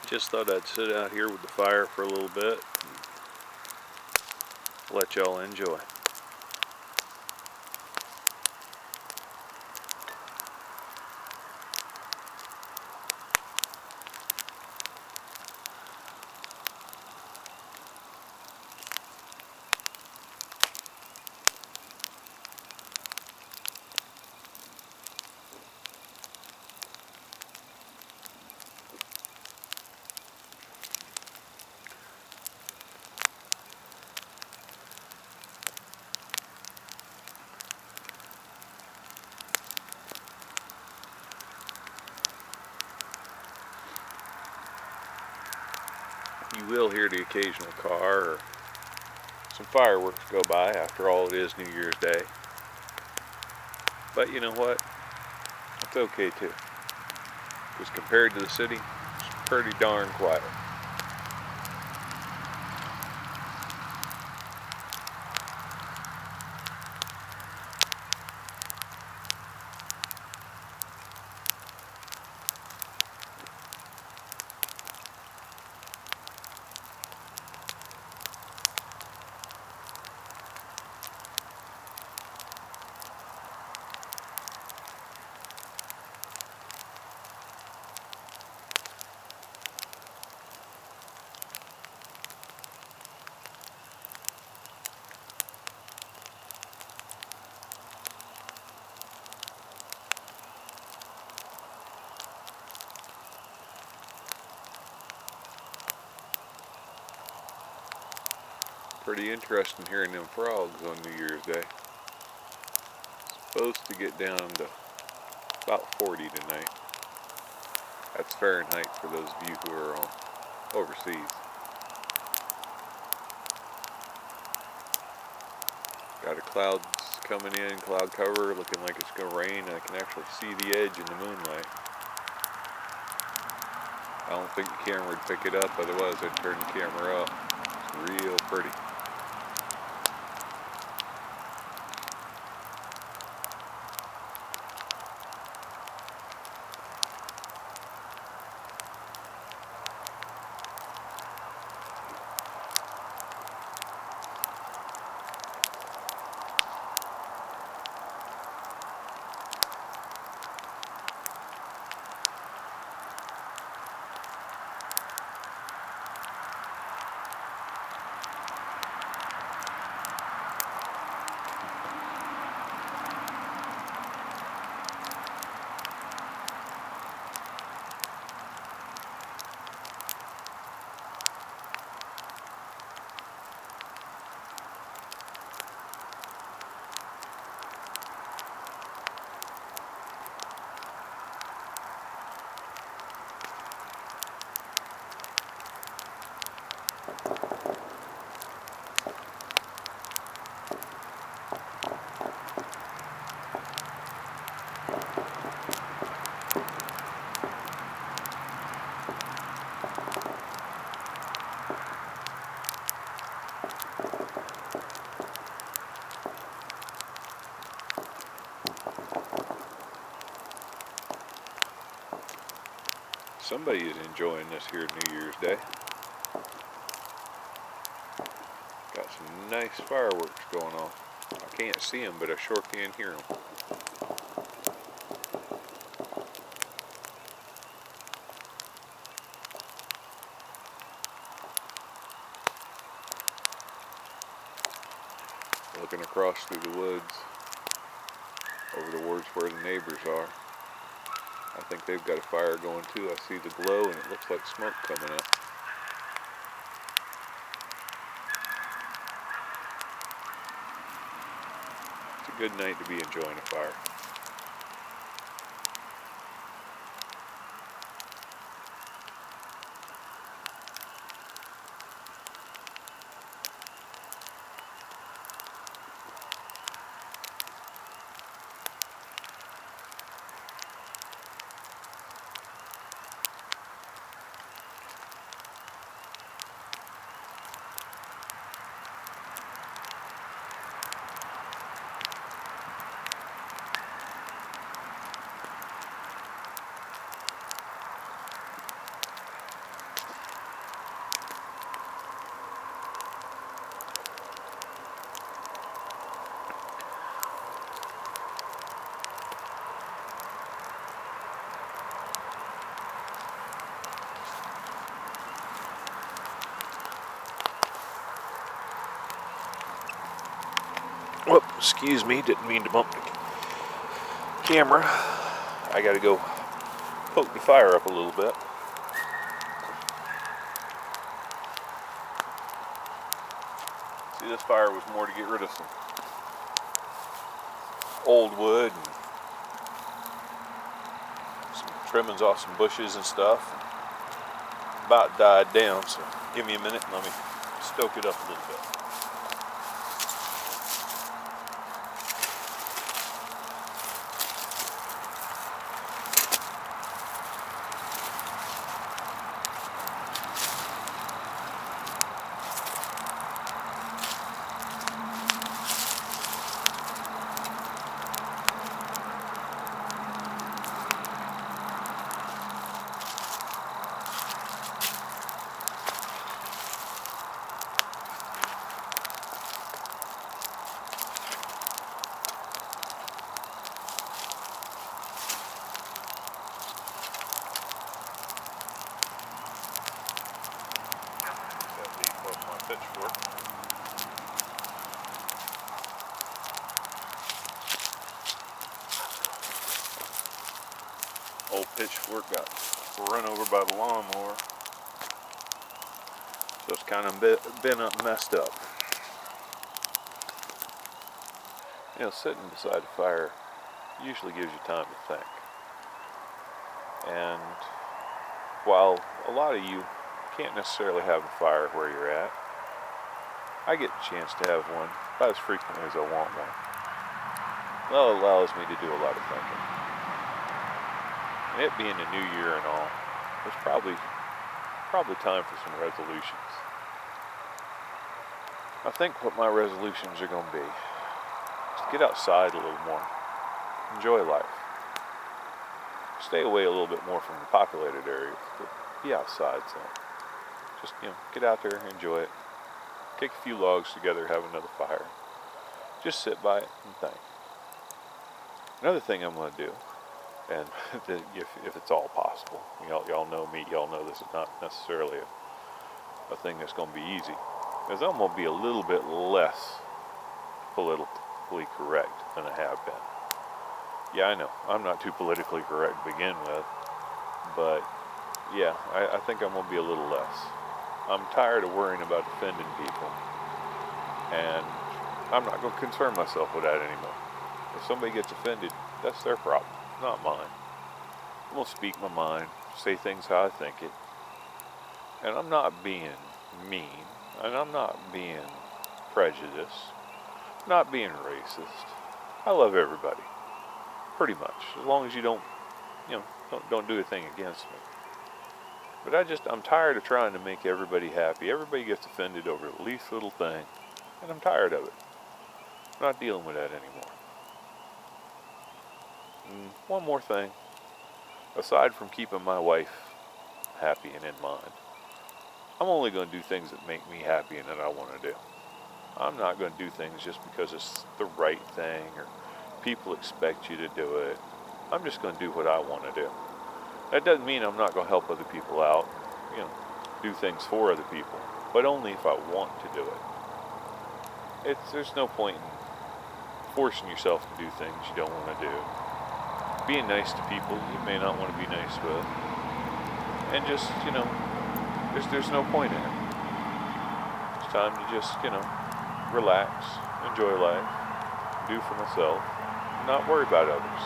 Just thought I'd sit out here with the fire for a little bit and let y'all enjoy. You will hear the occasional car or some fireworks go by. After all, it is New Year's Day. But you know what? It's okay too. Because compared to the city, it's pretty darn quiet. Pretty interesting hearing them frogs on New Year's Day. It's supposed to get down to about 40 tonight. That's Fahrenheit for those of you who are on overseas. Got a clouds coming in, cloud cover, looking like it's going to rain. I can actually see the edge in the moonlight. I don't think the camera would pick it up, otherwise I'd turn the camera up. It's real pretty. Somebody is enjoying this here New Year's Day. Got some nice fireworks going on. I can't see them, but I sure can hear them. Looking across through the woods, over towards where the neighbors are. I think they've got a fire going too. I see the glow and it looks like smoke coming up. It's a good night to be enjoying a fire. Whoop, excuse me, didn't mean to bump the camera. I gotta go poke the fire up a little bit. See, this fire was more to get rid of some old wood and some trimmings off some bushes and stuff. About died down, so give me a minute and let me stoke it up a little bit. Pitchfork. Old pitchfork got run over by the lawnmower, so it's kind of been up, messed up. You know, sitting beside a fire usually gives you time to think. And while a lot of you can't necessarily have a fire where you're at, I get the chance to have one about as frequently as I want one. That allows me to do a lot of thinking. And it being a new year and all, it's probably time for some resolutions. I think what my resolutions are going to be is to get outside a little more, enjoy life, stay away a little bit more from the populated areas, but be outside some. Just, get out there, enjoy it. Take a few logs together, have another fire. Just sit by it and think. Another thing I'm going to do, and if it's all possible, y'all know me, y'all know this is not necessarily a thing that's going to be easy, is I'm going to be a little bit less politically correct than I have been. Yeah, I know, I'm not too politically correct to begin with, but yeah, I think I'm going to be a little less. I'm tired of worrying about offending people, and I'm not going to concern myself with that anymore. If somebody gets offended, that's their problem, not mine. I'm going to speak my mind, say things how I think it, and I'm not being mean, and I'm not being prejudiced, not being racist. I love everybody, pretty much, as long as you don't do a thing against me. But I'm tired of trying to make everybody happy. Everybody gets offended over the least little thing, and I'm tired of it. I'm not dealing with that anymore. And one more thing, aside from keeping my wife happy and in mind, I'm only going to do things that make me happy and that I want to do. I'm not going to do things just because it's the right thing or people expect you to do it. I'm just going to do what I want to do. That doesn't mean I'm not going to help other people out, do things for other people, but only if I want to do it. There's no point in forcing yourself to do things you don't want to do. Being nice to people you may not want to be nice with, and just, there's no point in it. It's time to just, relax, enjoy life, do for myself, not worry about others.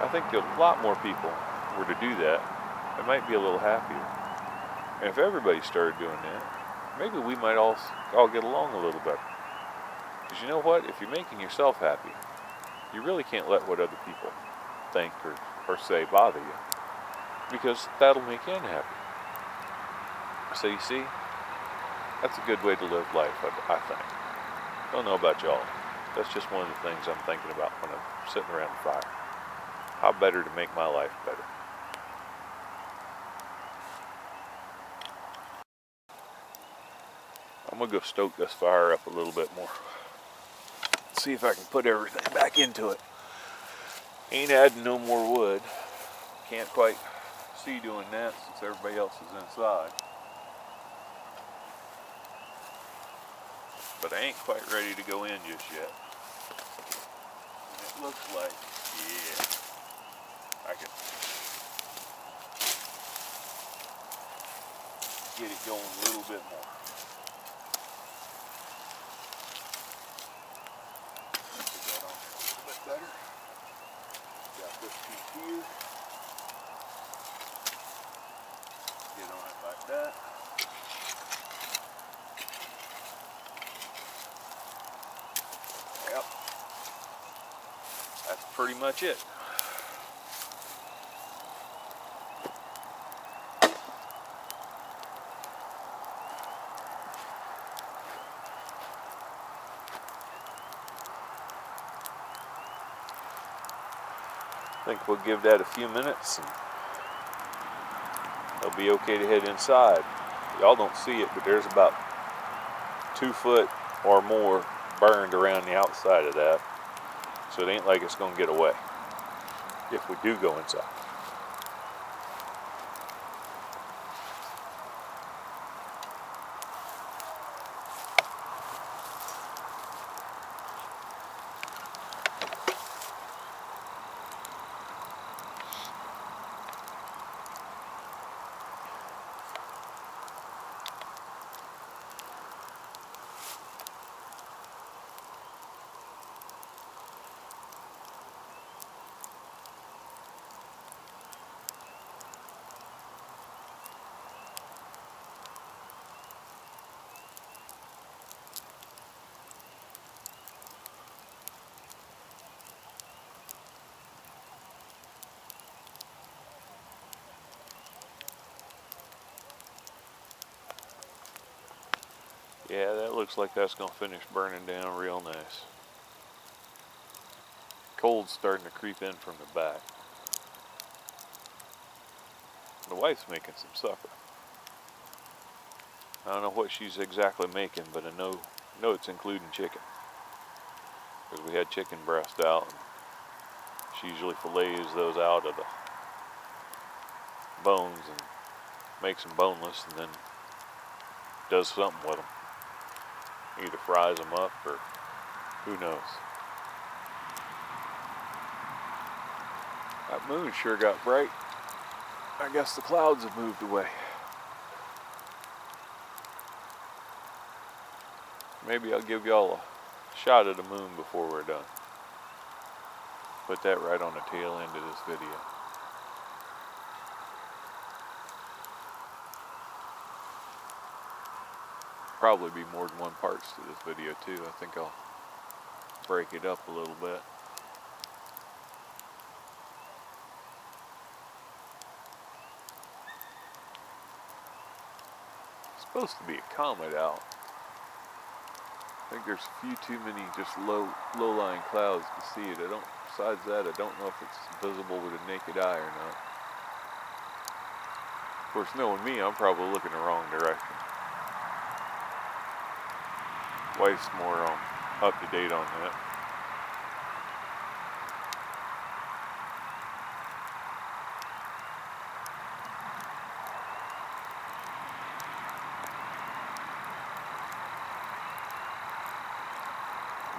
I think if a lot more people were to do that, they might be a little happier. And if everybody started doing that, maybe we might all get along a little better. Because you know what? If you're making yourself happy, you really can't let what other people think or say bother you. Because that'll make you unhappy. So you see, that's a good way to live life, I think. Don't know about y'all. That's just one of the things I'm thinking about when I'm sitting around the fire. How better to make my life better. I'm going to go stoke this fire up a little bit more. See if I can put everything back into it. Ain't adding no more wood. Can't quite see doing that since everybody else is inside. but I ain't quite ready to go in just yet. And it looks like, yeah, I can get it going a little bit more. Put that on there a little bit better. Got this piece here. Get on it like that. Yep. That's pretty much it. I think we'll give that a few minutes and it'll be okay to head inside. Y'all don't see it, but there's about 2 foot or more burned around the outside of that. So it ain't like it's gonna get away if we do go inside. Yeah, that looks like that's gonna finish burning down real nice. Cold's starting to creep in from the back. The wife's making some supper. I don't know what she's exactly making, but I know it's including chicken. Because we had chicken breast out, and she usually fillets those out of the bones and makes them boneless, and then does something with them. Either fries them up or who knows. That moon sure got bright. I guess the clouds have moved away. Maybe I'll give y'all a shot of the moon before we're done. Put that right on the tail end of this video. Probably be more than one parts to this video too. I think I'll break it up a little bit. It's supposed to be a comet out. I think there's a few too many just low-lying clouds to see it. Besides that, I don't know if it's visible with a naked eye or not. Of course, knowing me, I'm probably looking the wrong direction. Wife's more up to date on that.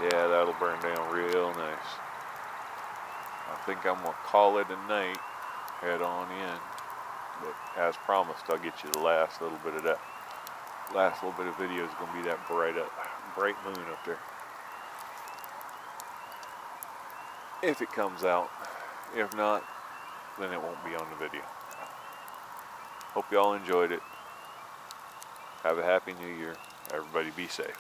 Yeah, that'll burn down real nice. I think I'm gonna call it a night, head on in. But as promised, I'll get you the last little bit of that. Last little bit of video is gonna be that bright moon up there. If it comes out. If not, then it won't be on the video. Hope y'all enjoyed it. Have a happy new year. Everybody be safe.